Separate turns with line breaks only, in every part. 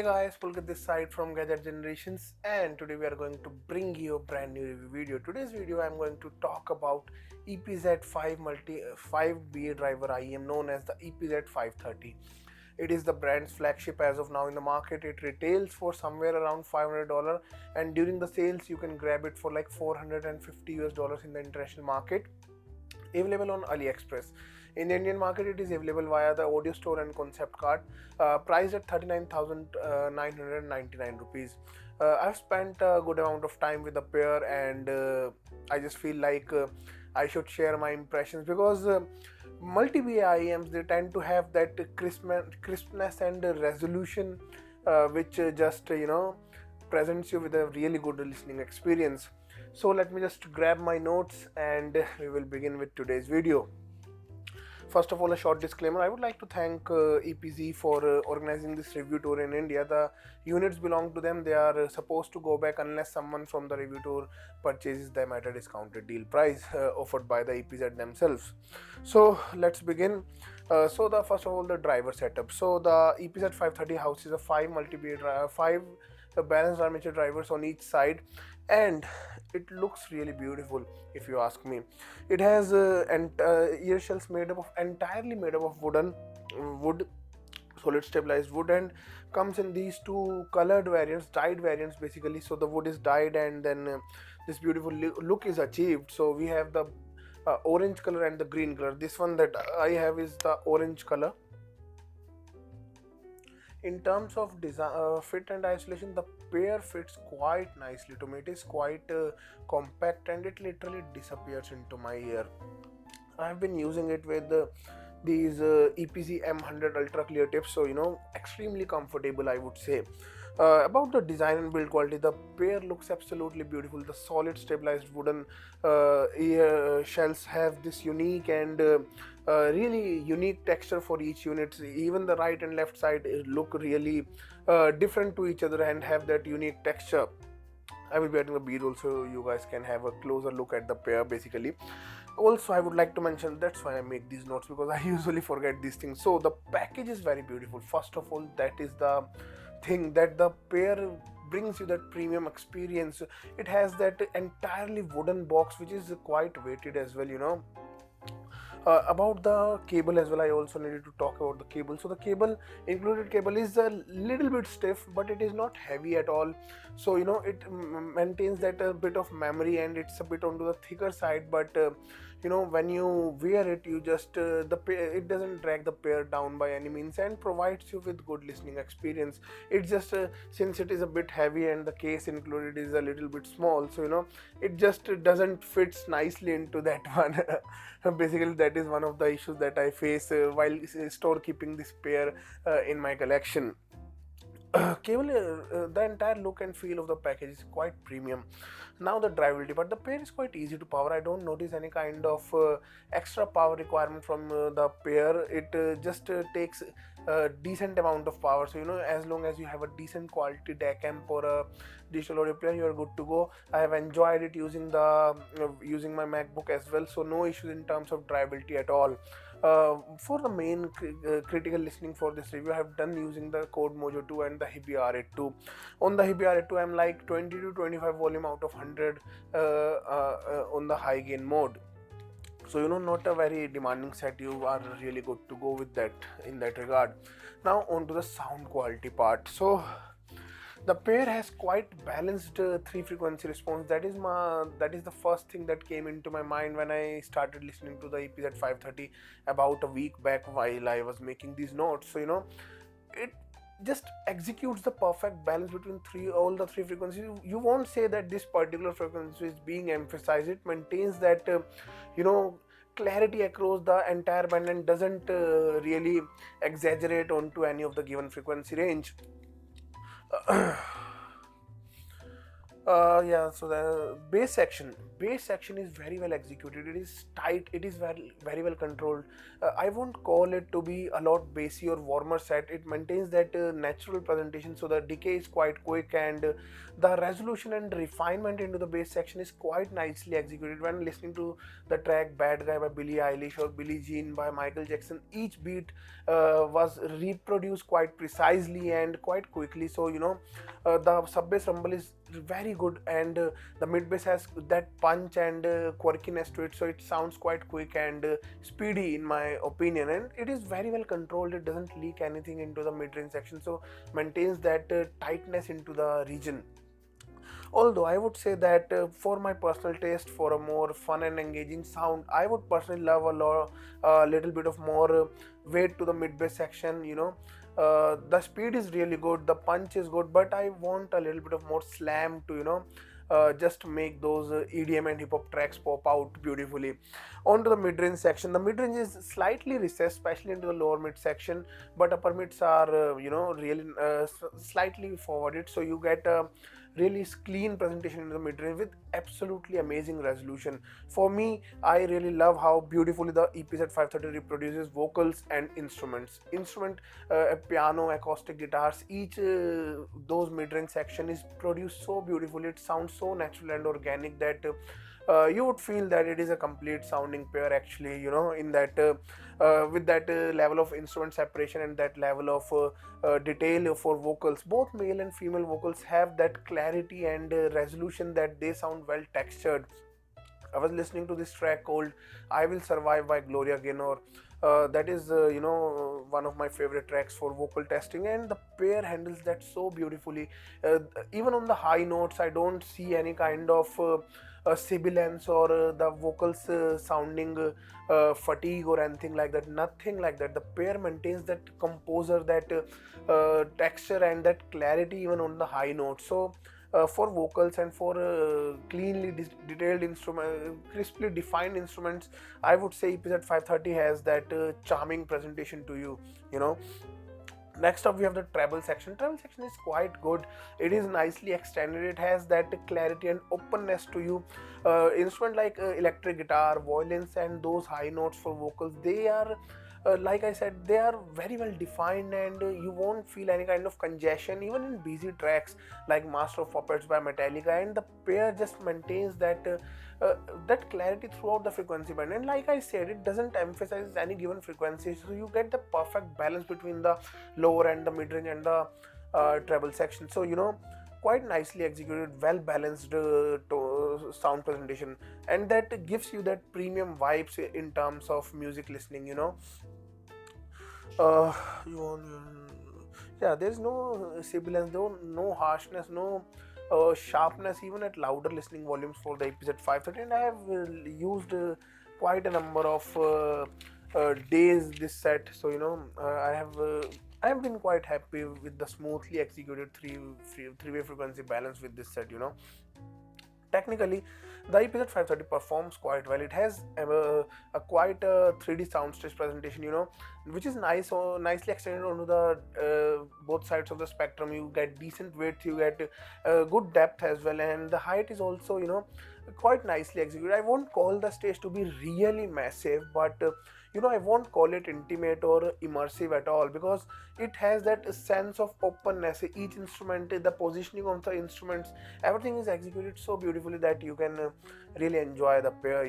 Hey guys, Pulkit this side from Gadget Generations, and today we are going to bring you a brand new review video. Today's video I'm going to talk about EPZ 5BA driver IEM known as the EPZ 530. It is the brand's flagship as of now in the market. It retails for somewhere around $500, and during the sales you can grab it for like $450 in the international market. Available on AliExpress. In the Indian market, it is available via the audio store and concept card, priced at 39,999 rupees. I've spent a good amount of time with the pair, and I just feel like I should share my impressions because multi-BA IEMs, they tend to have that crispness and resolution, which just presents you with a really good listening experience. So let me just grab my notes and we will begin with today's video. First of all, a short disclaimer. I would like to thank EPZ for organizing this review tour in India. The units belong to them. They are supposed to go back unless someone from the review tour purchases them at a discounted deal price offered by the EPZ themselves. So let's begin. The first of all, the driver setup. So the EPZ 530 houses a 5 balanced armature drivers on each side, and it looks really beautiful if you ask me. It has ear shells entirely made up of wood, solid stabilized wood, and comes in these two colored variants, dyed variants basically. So the wood is dyed, and then this beautiful look is achieved. So we have the orange color and the green color. This one that I have is the orange color. In terms of design, fit and isolation, the pair fits quite nicely to me. It is quite compact, and it literally disappears into my ear. I have been using it with these EPZ M100 ultra clear tips, so extremely comfortable, I would say. About the design and build quality, the pair looks absolutely beautiful. The solid stabilized wooden ear shells have this unique and really unique texture for each unit. Even the right and left side look really different to each other and have that unique texture. I will be adding the bead also, you guys can have a closer look at the pair basically. Also, I would like to mention, that's why I make these notes, because I usually forget these things. So the package is very beautiful. First of all, that is the thing, that the pair brings you that premium experience. It has that entirely wooden box, which is quite weighted as well. About the cable as well, I also needed to talk about the cable. So the included cable is a little bit stiff, but it is not heavy at all. So it maintains that a bit of memory, and it's a bit onto the thicker side, but when you wear it, you just it doesn't drag the pair down by any means, and provides you with good listening experience. It just since it is a bit heavy and the case included is a little bit small, so it just doesn't fits nicely into that one. Basically, that is one of the issues that I face while store keeping this pair in my collection. The entire look and feel of the package is quite premium. Now the drivability, but the pair is quite easy to power. I don't notice any kind of extra power requirement from the pair. It just takes a decent amount of power. So as long as you have a decent quality DAC amp or a digital audio player, you are good to go. I have enjoyed it using using my MacBook as well, so no issues in terms of drivability at all. For the main critical listening for this review, I have done using the Code Mojo 2 and the Hibi R82. On the Hibi R82, I'm like 20 to 25 volume out of 100 on the high gain mode. So not a very demanding set. You are really good to go with that in that regard. Now on to the sound quality part. So the pair has quite balanced 3-frequency response. That is the first thing that came into my mind when I started listening to the EPZ 530 about a week back while I was making these notes. So it just executes the perfect balance between all the three frequencies. You won't say that this particular frequency is being emphasized. It maintains that clarity across the entire band and doesn't really exaggerate onto any of the given frequency range. Yeah, so the bass section is very well executed. It is tight. It is very well controlled. I won't call it to be a lot bassy or warmer set. It maintains that natural presentation, so the decay is quite quick, and the resolution and refinement into the bass section is quite nicely executed. When listening to the track "Bad Guy" by Billie Eilish or "Billie Jean" by Michael Jackson, each beat was reproduced quite precisely and quite quickly. So the sub bass rumble is very good, and the mid bass has that punch and quirkiness to it, so it sounds quite quick and speedy in my opinion, and it is very well controlled. It doesn't leak anything into the mid range section, so maintains that tightness into the region. Although I would say that for my personal taste, for a more fun and engaging sound, I would personally love a little bit of more weight to the mid bass section. The speed is really good, the punch is good, but I want a little bit of more slam to just make those EDM and hip hop tracks pop out beautifully. On to the mid range section. The mid range is slightly recessed, especially into the lower mid section, but upper mids are really slightly forwarded, so you get a really clean presentation in the mid range with absolutely amazing resolution. For me, I really love how beautifully the EPZ 530 reproduces vocals and instrument, piano, acoustic guitars. Each those mid range section is produced so beautifully. It sounds so natural and organic that you would feel that it is a complete sounding pair actually, in that with that level of instrument separation and that level of detail for vocals. Both male and female vocals have that clarity and resolution that they sound well textured. I was listening to this track called "I Will Survive" by Gloria Gaynor. That is, one of my favorite tracks for vocal testing, and the pair handles that so beautifully. Even on the high notes, I don't see any kind of sibilance or the vocals sounding fatigue or anything like that. Nothing like that. The pair maintains that composure, that texture, and that clarity even on the high notes. So for vocals and for cleanly detailed instrument, crisply defined instruments, I would say EPZ 530 has that charming presentation to you. You know. Next up, we have the treble section. Treble section is quite good. It is nicely extended. It has that clarity and openness to you. Instrument like electric guitar, violins, and those high notes for vocals, they are like I said, they are very well defined, and you won't feel any kind of congestion even in busy tracks like Master of Puppets by Metallica. And the pair just maintains that clarity throughout the frequency band. And like I said, it doesn't emphasize any given frequency, so you get the perfect balance between the lower and the mid range and the treble section. So quite nicely executed, well balanced sound presentation, and that gives you that premium vibes in terms of music listening. uh you want, yeah, there's no sibilance, no harshness, no sharpness even at louder listening volumes for the EPZ 530. And I have used quite a number of days this set, so I have been quite happy with the smoothly executed three-way frequency balance with this set. Technically, the EPZ 530 performs quite well. It has a quite 3D soundstage presentation, which is nice, so nicely extended onto the both sides of the spectrum. You get decent width, you get good depth as well, and the height is also, quite nicely executed. I won't call the stage to be really massive, but I won't call it intimate or immersive at all, because it has that sense of openness. Each instrument, the positioning of the instruments, everything is executed so beautifully that you can really enjoy the pair.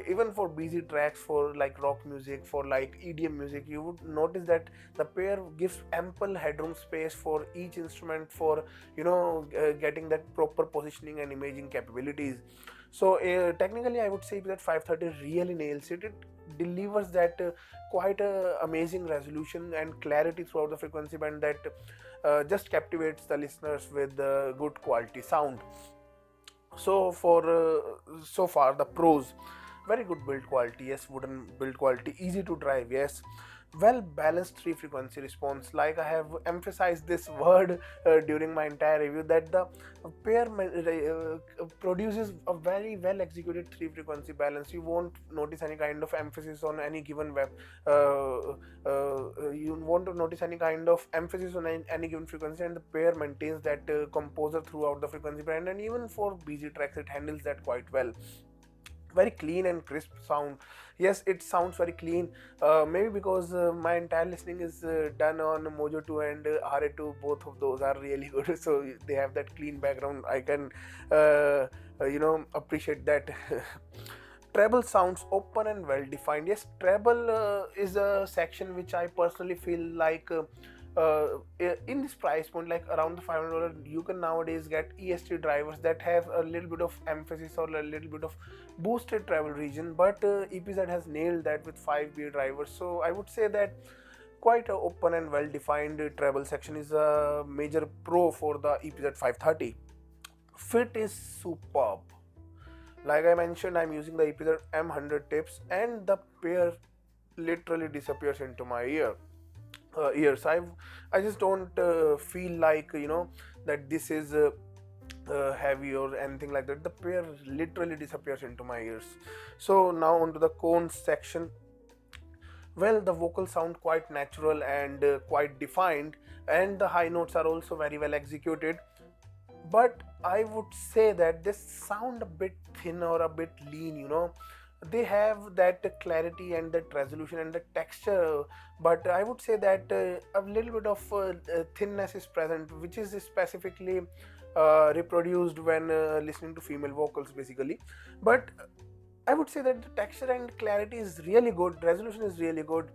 Even for busy tracks, for like rock music, for like EDM music, you would notice that the pair gives ample headroom space for each instrument for getting that proper positioning and imaging capabilities. So technically, I would say that 530 really nails it. It delivers that quite amazing resolution and clarity throughout the frequency band that just captivates the listeners with good quality sound. So for so far the pros: very good build quality, yes. Wooden build quality, easy to drive, yes. well balanced 3 frequency response. Like I have emphasized this word during my entire review, that the produces a very well executed 3 frequency balance. You won't notice any kind of emphasis on any given web you want to notice any kind of emphasis on any given frequency, and the pair maintains that composer throughout the frequency band. And even for busy tracks it handles that quite well. Very clean and crisp sound. Yes, it sounds very clean, maybe because my entire listening is done on Mojo 2 and RA2. Both of those are really good, so they have that clean background. I can appreciate that. Treble sounds open and well defined. Yes, treble is a section which I personally feel like in this price point, like around the $500, you can nowadays get EST drivers that have a little bit of emphasis or a little bit of boosted treble region, but EPZ has nailed that with 5BA drivers. So I would say that quite a open and well defined treble section is a major pro for the EPZ 530. Fit is superb. Like I mentioned, I'm using the EPZ M100 tips, and the pair literally disappears into my ears. I just don't feel like that this is heavy or anything like that. The pair literally disappears into my ears. So now onto the cones section. Well, the vocals sound quite natural and quite defined, and the high notes are also very well executed. But I would say that they sound a bit thin or a bit lean. They have that clarity and that resolution and the texture, but I would say that a little bit of thinness is present, which is specifically reproduced when listening to female vocals basically. But I would say that the texture and clarity is really good, resolution is really good.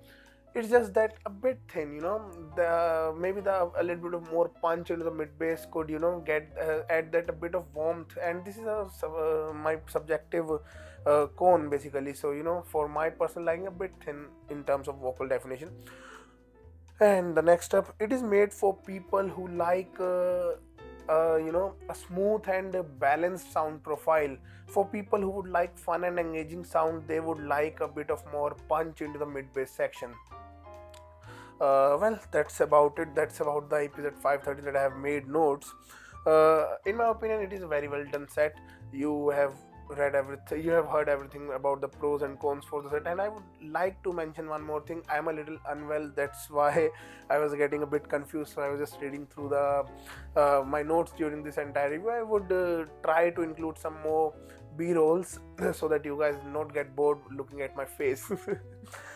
It's just that a bit thin. The maybe the a little bit of more punch into the mid bass could get add that a bit of warmth. And this is my subjective cone basically. So for my personal liking, a bit thin in terms of vocal definition. And the next up, it is made for people who like a smooth and balanced sound profile. For people who would like fun and engaging sound, they would like a bit of more punch into the mid bass section. Well, that's about it. That's about the EPZ 530 that I have made notes. In my opinion, it is a very well done set. You have read everything, you have heard everything about the pros and cons for the set, and I would like to mention one more thing. I'm a little unwell, that's why I was getting a bit confused. So I was just reading through the my notes during this entire review. I would try to include some more b-rolls so that you guys not get bored looking at my face.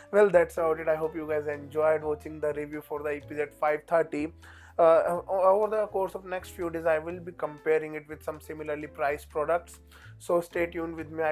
Well, that's about it. I hope you guys enjoyed watching the review for the EPZ 530. Over the course of next few days, I will be comparing it with some similarly priced products, so stay tuned with me.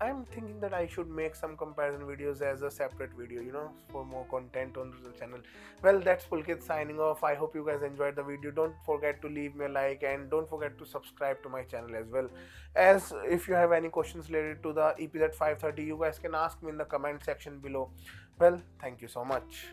I'm thinking that I should make some comparison videos as a separate video, for more content on the channel. Well, that's Pulkit signing off. I hope you guys enjoyed the video. Don't forget to leave me a like, and don't forget to subscribe to my channel as well. As if you have any questions related to the EPZ 530, you guys can ask me in the comment section below. Well, thank you so much.